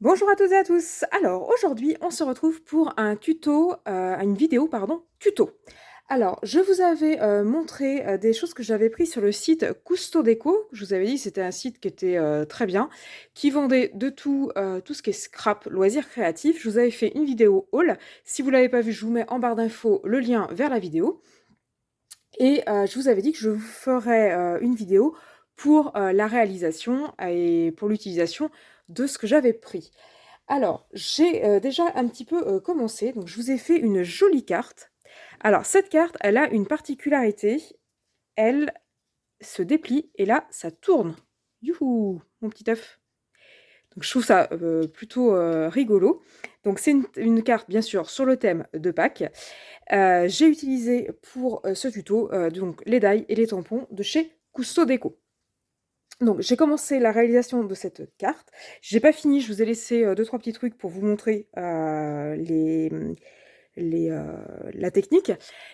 Bonjour à toutes et à tous. Alors aujourd'hui, on se retrouve pour un tuto, une vidéo pardon, tuto. Alors, je vous avais montré des choses que j'avais prises sur le site Cousteau Déco. Je vous avais dit que c'était un site qui était très bien, qui vendait de tout, tout ce qui est scrap, loisirs créatifs. Je vous avais fait une vidéo haul. Si vous ne l'avez pas vue, je vous mets en barre d'infos le lien vers la vidéo. Et je vous avais dit que je vous ferais une vidéo pour la réalisation et pour l'utilisation de ce que j'avais pris. Alors, j'ai déjà un petit peu commencé, donc je vous ai fait une jolie carte. Alors, cette carte, elle a une particularité, elle se déplie et là, ça tourne. Youhou, mon petit œuf. Donc, je trouve ça plutôt rigolo. Donc, c'est une carte, bien sûr, sur le thème de Pâques. J'ai utilisé pour ce tuto donc, les die et les tampons de chez Cousteau Déco. Donc j'ai commencé la réalisation de cette carte. J'ai pas fini, je vous ai laissé 2-3 petits trucs pour vous montrer la technique.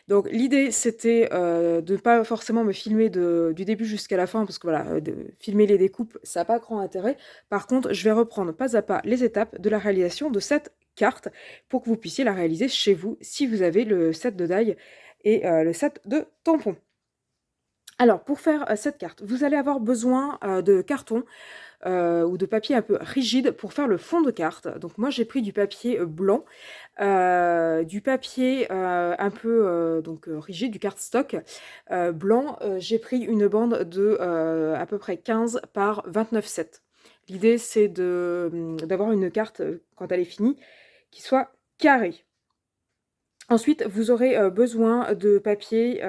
Donc l'idée c'était de ne pas forcément me filmer du début jusqu'à la fin, parce que voilà, de filmer les découpes, ça n'a pas grand intérêt. Par contre, je vais reprendre pas à pas les étapes de la réalisation de cette carte pour que vous puissiez la réaliser chez vous si vous avez le set de die et le set de tampons. Alors, pour faire cette carte, vous allez avoir besoin de carton ou de papier un peu rigide pour faire le fond de carte. Donc moi, j'ai pris du papier blanc, du papier un peu rigide, du cardstock blanc. J'ai pris une bande de à peu près 15 par 29,7. L'idée, c'est d'avoir une carte, quand elle est finie, qui soit carrée. Ensuite, vous aurez besoin de papier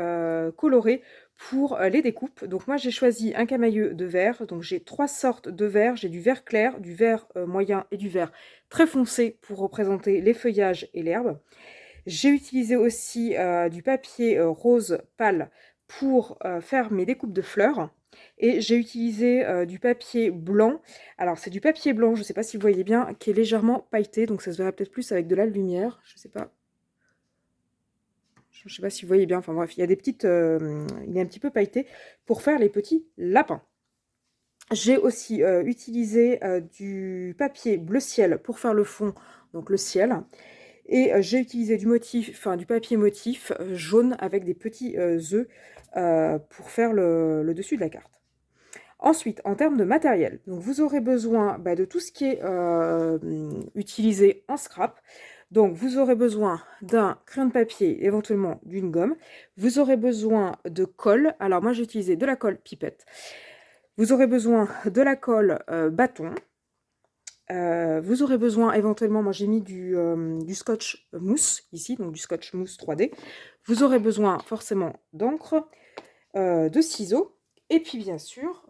coloré pour les découpes. Donc moi, j'ai choisi un camailleux de verre. Donc j'ai 3 sortes de verre. J'ai du vert clair, du vert moyen et du vert très foncé pour représenter les feuillages et l'herbe. J'ai utilisé aussi du papier rose pâle pour faire mes découpes de fleurs. Et j'ai utilisé du papier blanc. Alors c'est du papier blanc, je ne sais pas si vous voyez bien, qui est légèrement pailleté. Donc ça se verra peut-être plus avec de la lumière. Je ne sais pas. Je ne sais pas si vous voyez bien, enfin bref, il y a des petites, il est un petit peu pailleté pour faire les petits lapins. J'ai aussi utilisé du papier bleu ciel pour faire le fond, donc le ciel. Et j'ai utilisé du papier motif jaune avec des petits œufs pour faire le dessus de la carte. Ensuite, en termes de matériel, donc vous aurez besoin de tout ce qui est utilisé en scrap. Donc, vous aurez besoin d'un crayon de papier, éventuellement d'une gomme. Vous aurez besoin de colle. Alors, moi, j'ai utilisé de la colle pipette. Vous aurez besoin de la colle bâton. Vous aurez besoin, éventuellement, moi, j'ai mis du scotch mousse, ici, donc du scotch mousse 3D. Vous aurez besoin, forcément, d'encre, de ciseaux. Et puis, bien sûr,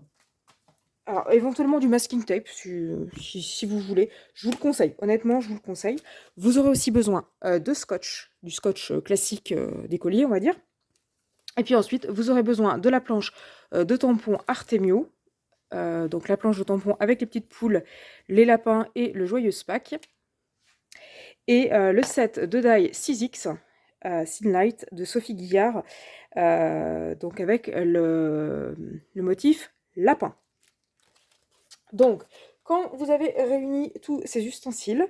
alors, éventuellement du masking tape, si vous voulez. Je vous le conseille, honnêtement, je vous le conseille. Vous aurez aussi besoin de scotch, du scotch classique d'écolier, on va dire. Et puis ensuite, vous aurez besoin de la planche de tampons Artemio. Donc la planche de tampons avec les petites poules, les lapins et le joyeux Pâques. Et le set de die 6X, Sinlight, de Sophie Guillard, donc avec le motif lapin. Donc, quand vous avez réuni tous ces ustensiles,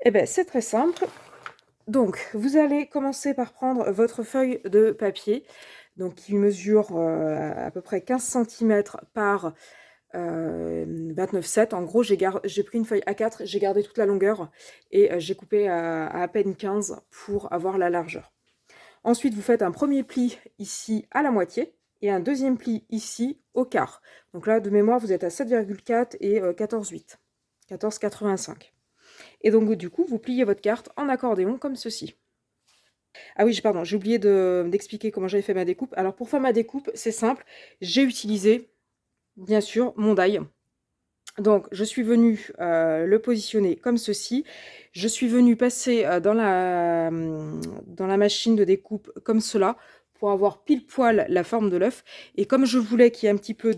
eh ben, c'est très simple. Donc, vous allez commencer par prendre votre feuille de papier, donc qui mesure à peu près 15 cm par 29,7. En gros, j'ai pris une feuille A4, j'ai gardé toute la longueur et j'ai coupé à peine 15 pour avoir la largeur. Ensuite, vous faites un premier pli ici à la moitié et un deuxième pli ici au quart. Donc là, de mémoire, vous êtes à 7,4 et 14,8. 14,85. Et donc, du coup, vous pliez votre carte en accordéon comme ceci. Ah oui, pardon, j'ai oublié d'expliquer comment j'avais fait ma découpe. Alors, pour faire ma découpe, c'est simple. J'ai utilisé, bien sûr, mon die. Donc, je suis venue le positionner comme ceci. Je suis venue passer dans la machine de découpe comme cela pour avoir pile poil la forme de l'œuf. Et comme je voulais qu'il y ait un petit peu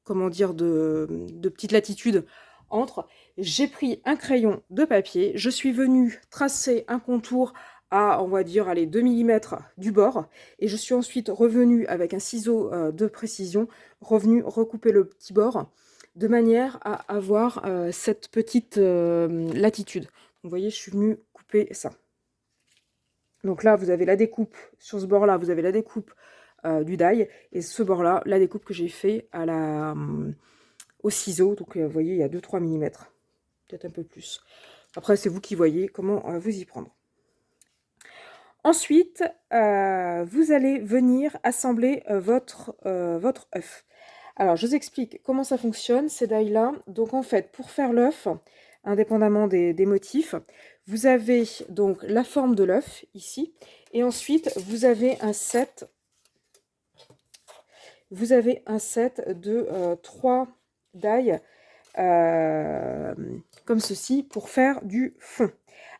comment dire, de petite latitude entre, j'ai pris un crayon de papier. Je suis venue tracer un contour à, on va dire, allez, 2 mm du bord. Et je suis ensuite revenue avec un ciseau de précision, revenue recouper le petit bord de manière à avoir cette petite latitude. Donc, vous voyez, je suis venue couper ça. Donc là, vous avez la découpe, sur ce bord-là, vous avez la découpe du die, et ce bord-là, la découpe que j'ai fait à au ciseau. Donc vous voyez, il y a 2-3 mm, peut-être un peu plus. Après, c'est vous qui voyez comment vous y prendre. Ensuite, vous allez venir assembler votre œuf. Alors, je vous explique comment ça fonctionne, ces die-là. Donc, en fait, pour faire l'œuf, indépendamment des motifs, vous avez donc la forme de l'œuf, ici. Et ensuite, vous avez un set de 3 die comme ceci pour faire du fond.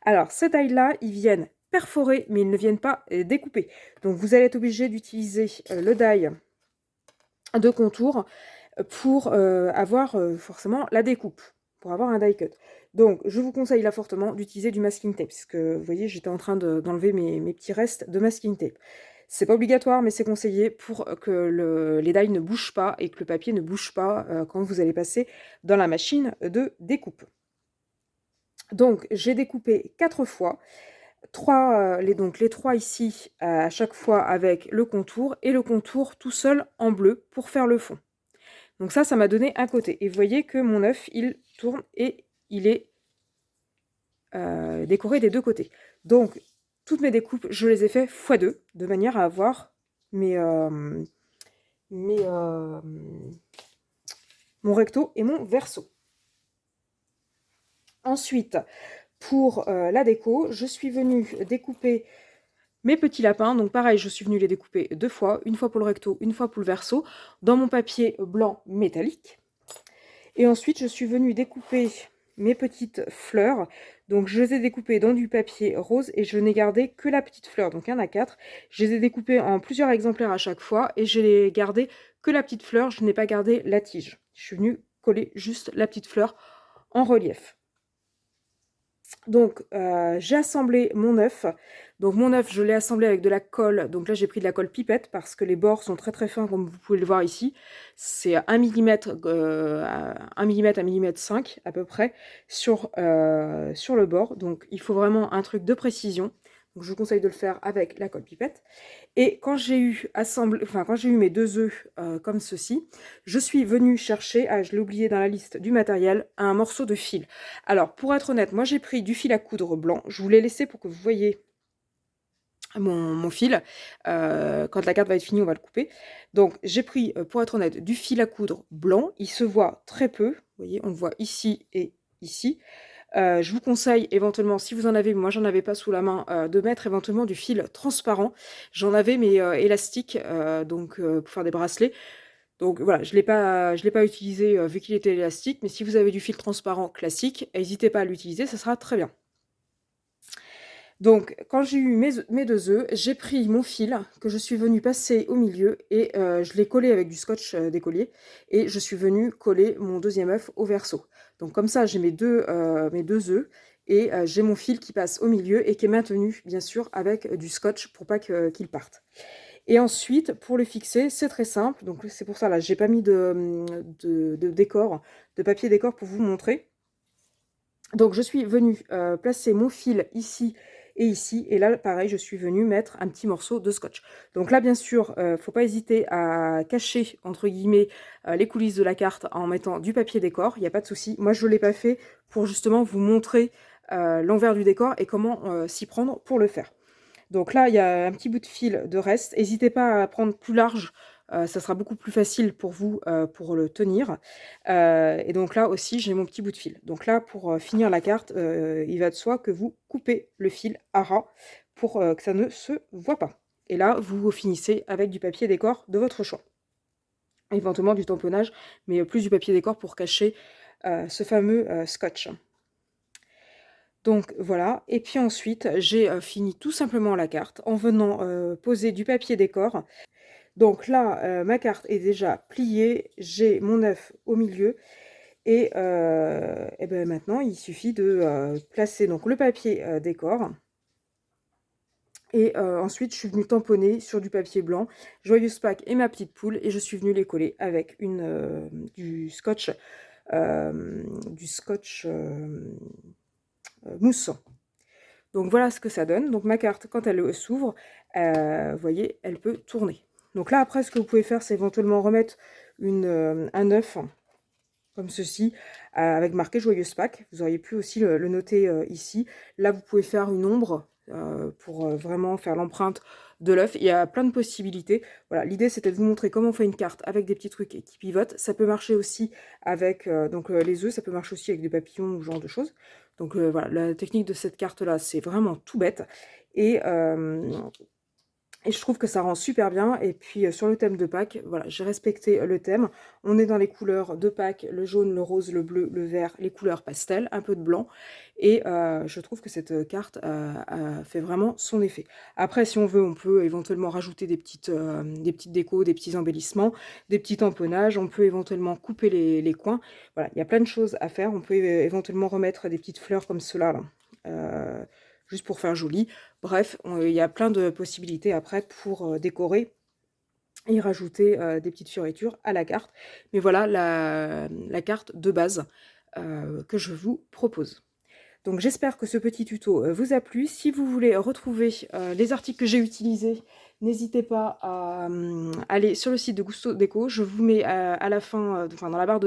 Alors, ces die-là, ils viennent perforer, mais ils ne viennent pas découper. Donc, vous allez être obligé d'utiliser le die de contour pour avoir forcément la découpe, pour avoir un die cut. Donc, je vous conseille là fortement d'utiliser du masking tape, parce que vous voyez, j'étais en train d'enlever mes petits restes de masking tape. C'est pas obligatoire, mais c'est conseillé pour que les die ne bougent pas et que le papier ne bouge pas quand vous allez passer dans la machine de découpe. Donc, j'ai découpé 4 fois, donc les 3 ici, à chaque fois avec le contour, et le contour tout seul en bleu pour faire le fond. Donc ça m'a donné un côté. Et vous voyez que mon œuf, il tourne et il est décoré des deux côtés. Donc, toutes mes découpes, je les ai fait x2, de manière à avoir mon recto et mon verso. Ensuite, pour la déco, je suis venue découper mes petits lapins. Donc pareil, je suis venue les découper 2 fois, une fois pour le recto, une fois pour le verso, dans mon papier blanc métallique. Et ensuite, je suis venue découper mes petites fleurs. Donc je les ai découpées dans du papier rose et je n'ai gardé que la petite fleur. Donc il y en a 4. Je les ai découpées en plusieurs exemplaires à chaque fois et je n'ai gardé que la petite fleur. Je n'ai pas gardé la tige. Je suis venue coller juste la petite fleur en relief. Donc, j'ai assemblé mon œuf. Donc, mon œuf, je l'ai assemblé avec de la colle. Donc là, j'ai pris de la colle pipette parce que les bords sont très très fins, comme vous pouvez le voir ici. C'est 1 mm, 1 mm, 1 mm 5 à peu près sur le bord. Donc, il faut vraiment un truc de précision. Donc, je vous conseille de le faire avec la colle pipette. Et quand j'ai eu mes 2 œufs comme ceci, je suis venue chercher, je l'ai oublié dans la liste du matériel, un morceau de fil. Alors, pour être honnête, moi j'ai pris du fil à coudre blanc. Je vous l'ai laissé pour que vous voyez mon fil. Quand la carte va être finie, on va le couper. Donc, j'ai pris, pour être honnête, du fil à coudre blanc. Il se voit très peu. Vous voyez, on le voit ici et ici. Je vous conseille éventuellement, si vous en avez, moi j'en avais pas sous la main, de mettre éventuellement du fil transparent. J'en avais mais élastique, donc pour faire des bracelets. Donc voilà, je l'ai pas utilisé vu qu'il était élastique, mais si vous avez du fil transparent classique, n'hésitez pas à l'utiliser, ça sera très bien. Donc, quand j'ai eu mes 2 œufs, j'ai pris mon fil que je suis venue passer au milieu et je l'ai collé avec du scotch d'écolier et je suis venue coller mon deuxième œuf au verso. Donc comme ça, j'ai mes deux œufs et j'ai mon fil qui passe au milieu et qui est maintenu, bien sûr, avec du scotch pour pas qu'il parte. Et ensuite, pour le fixer, c'est très simple. Donc c'est pour ça, là, j'ai pas mis de décor, de papier décor pour vous montrer. Donc je suis venue placer mon fil ici et ici, et là pareil, je suis venue mettre un petit morceau de scotch. Donc là bien sûr, faut pas hésiter à cacher entre guillemets les coulisses de la carte en mettant du papier décor, il n'y a pas de souci. Moi je ne l'ai pas fait pour justement vous montrer l'envers du décor et comment s'y prendre pour le faire. Donc là il y a un petit bout de fil de reste, n'hésitez pas à prendre plus large, ça sera beaucoup plus facile pour vous pour le tenir. Et donc là aussi, j'ai mon petit bout de fil. Donc là, pour finir la carte, il va de soi que vous coupez le fil à ras pour que ça ne se voit pas. Et là, vous finissez avec du papier décor de votre choix. Éventuellement du tamponnage, mais plus du papier décor pour cacher ce fameux scotch. Donc voilà, et puis ensuite, j'ai fini tout simplement la carte en venant poser du papier décor. Donc là, ma carte est déjà pliée, j'ai mon œuf au milieu et ben maintenant il suffit de placer donc le papier décor. Et ensuite je suis venue tamponner sur du papier blanc, Joyeuse Pâques et ma petite poule, et je suis venue les coller avec du scotch du scotch mousse. Donc voilà ce que ça donne. Donc ma carte, quand elle s'ouvre, vous voyez, elle peut tourner. Donc là, après, ce que vous pouvez faire, c'est éventuellement remettre un œuf, comme ceci, avec marqué Joyeuse Pâques. Vous auriez pu aussi le noter ici. Là, vous pouvez faire une ombre pour vraiment faire l'empreinte de l'œuf. Il y a plein de possibilités. Voilà, l'idée, c'était de vous montrer comment on fait une carte avec des petits trucs qui pivotent. Ça peut marcher aussi avec les œufs, ça peut marcher aussi avec des papillons ou ce genre de choses. Donc voilà, la technique de cette carte-là, c'est vraiment tout bête. Et je trouve que ça rend super bien. Et puis sur le thème de Pâques, voilà, j'ai respecté le thème. On est dans les couleurs de Pâques, le jaune, le rose, le bleu, le vert, les couleurs pastel, un peu de blanc. Et je trouve que cette carte a fait vraiment son effet. Après, si on veut, on peut éventuellement rajouter des petites décos, des petits embellissements, des petits tamponnages. On peut éventuellement couper les coins. Voilà, il y a plein de choses à faire. On peut éventuellement remettre des petites fleurs comme cela, là. Juste pour faire joli. Bref, il y a plein de possibilités après pour décorer et rajouter des petites fioritures à la carte. Mais voilà la carte de base que je vous propose. Donc j'espère que ce petit tuto vous a plu. Si vous voulez retrouver les articles que j'ai utilisés, n'hésitez pas à aller sur le site de Gusto Déco. Je vous mets à la fin, enfin dans la barre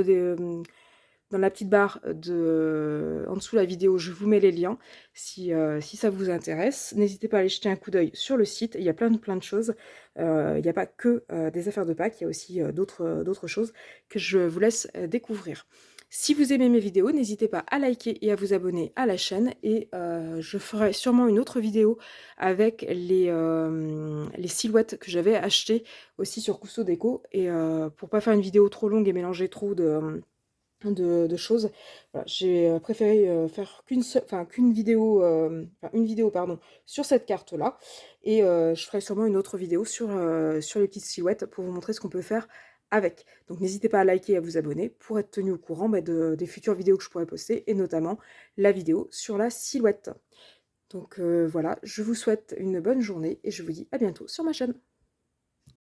dans la petite barre en dessous de la vidéo, je vous mets les liens si ça vous intéresse. N'hésitez pas à aller jeter un coup d'œil sur le site, il y a plein de choses. Il n'y a pas que des affaires de Pâques, il y a aussi d'autres choses que je vous laisse découvrir. Si vous aimez mes vidéos, n'hésitez pas à liker et à vous abonner à la chaîne. Et je ferai sûrement une autre vidéo avec les silhouettes que j'avais achetées aussi sur Gusto Déco. Et pour pas faire une vidéo trop longue et mélanger trop de choses. Voilà, j'ai préféré faire qu'une vidéo, une vidéo pardon, sur cette carte là, et je ferai sûrement une autre vidéo sur les petites silhouettes pour vous montrer ce qu'on peut faire avec. Donc n'hésitez pas à liker et à vous abonner pour être tenu au courant des futures vidéos que je pourrais poster, et notamment la vidéo sur la silhouette. Donc voilà, je vous souhaite une bonne journée et je vous dis à bientôt sur ma chaîne.